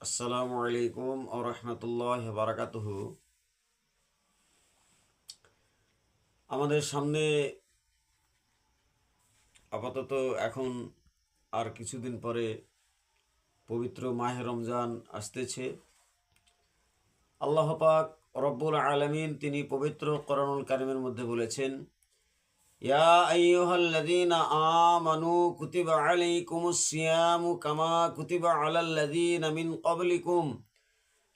আসসালামু আলাইকুম ও রহমতুল্লাহ বারাকাতুহু। আমাদের সামনে আপাতত এখন আর কিছুদিন পরে পবিত্র মাহে রমজান আসতেছে। আল্লাহ পাক রব্বুল আলামিন তিনি পবিত্র কোরআনুল কারীমের মধ্যে বলেছেন, ইয়া আইয়ুহাল্লাযীনা আমানু কুতিবা আলাইকুমুস সিয়ামু কামা কুতিবা আলাল্লাযীনা মিন ক্বাবলিকুম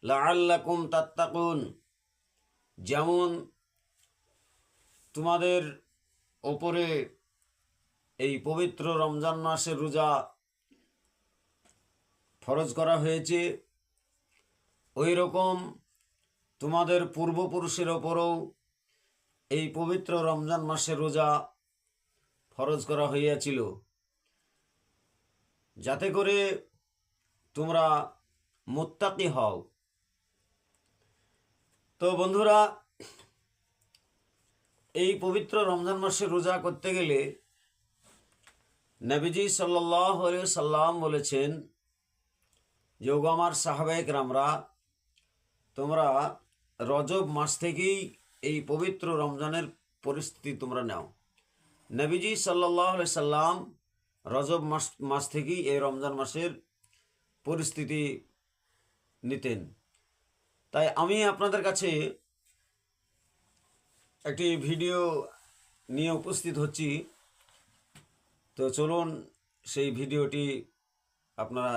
লাআল্লাকুম তাত্তাকুন। যেমন তোমাদের ওপরে এই পবিত্র রমজান মাসের রোজা ফরজ করা হয়েছে, ওই রকম তোমাদের পূর্বপুরুষের ওপরও এই পবিত্র রমজান মাসের রোজা ফরজ করা হইয়াছিল, যাতে করে তোমরা মুত্তাকি হও। তো বন্ধুরা, এই পবিত্র রমজান মাসে রোজা করতে গেলে নবীজি সাল্লাল্লাহু আলাইহি সাল্লাম বলেছেন যে, ওগো আমার সাহাবায়ে কেরামরা, তোমরা রজব মাস থেকেই এই পবিত্র রমজানের পরিস্থিতি তোমরা নাও। নবীজি সাল্লাল্লাহু আলাইহি সাল্লাম রজব মাস থেকেই এই রমজান মাসের পরিস্থিতি নিতেন। তাই আমি আপনাদের কাছে একটি ভিডিও নিয়ে উপস্থিত হচ্ছি। তো চলুন সেই ভিডিওটি আপনারা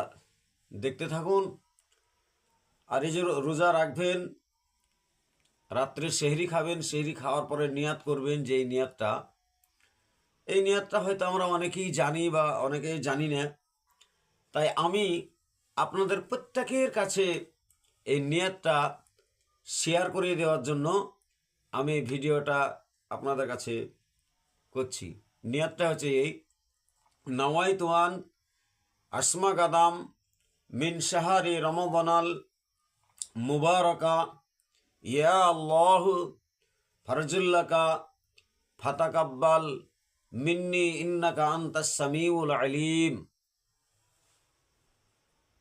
দেখতে থাকুন। আর এই যে রোজা রাখবেন, রাত্রে সেহরি খাবেন, সেহরি খাওয়ার পরে নিয়াত করবেন, যে এই নিয়াতটা হয়তো আমরা অনেকেই জানি বা অনেকেই জানি না। তাই আমি আপনাদের প্রত্যেকের কাছে এই নিয়াতটা শেয়ার করে দেওয়ার জন্য আমি ভিডিওটা আপনাদের কাছে করছি। নিয়াতটা হচ্ছে এই, নাওয়াইতু আন আসমা গাদাম মিন শাহরি রমাদানাল মুবারকা ইয়া আল্লাহ ফারজুল্লাকা ফাতাকাব্বাল মিন্নি ইন্নাকা আনতাস সামিউল আলিম।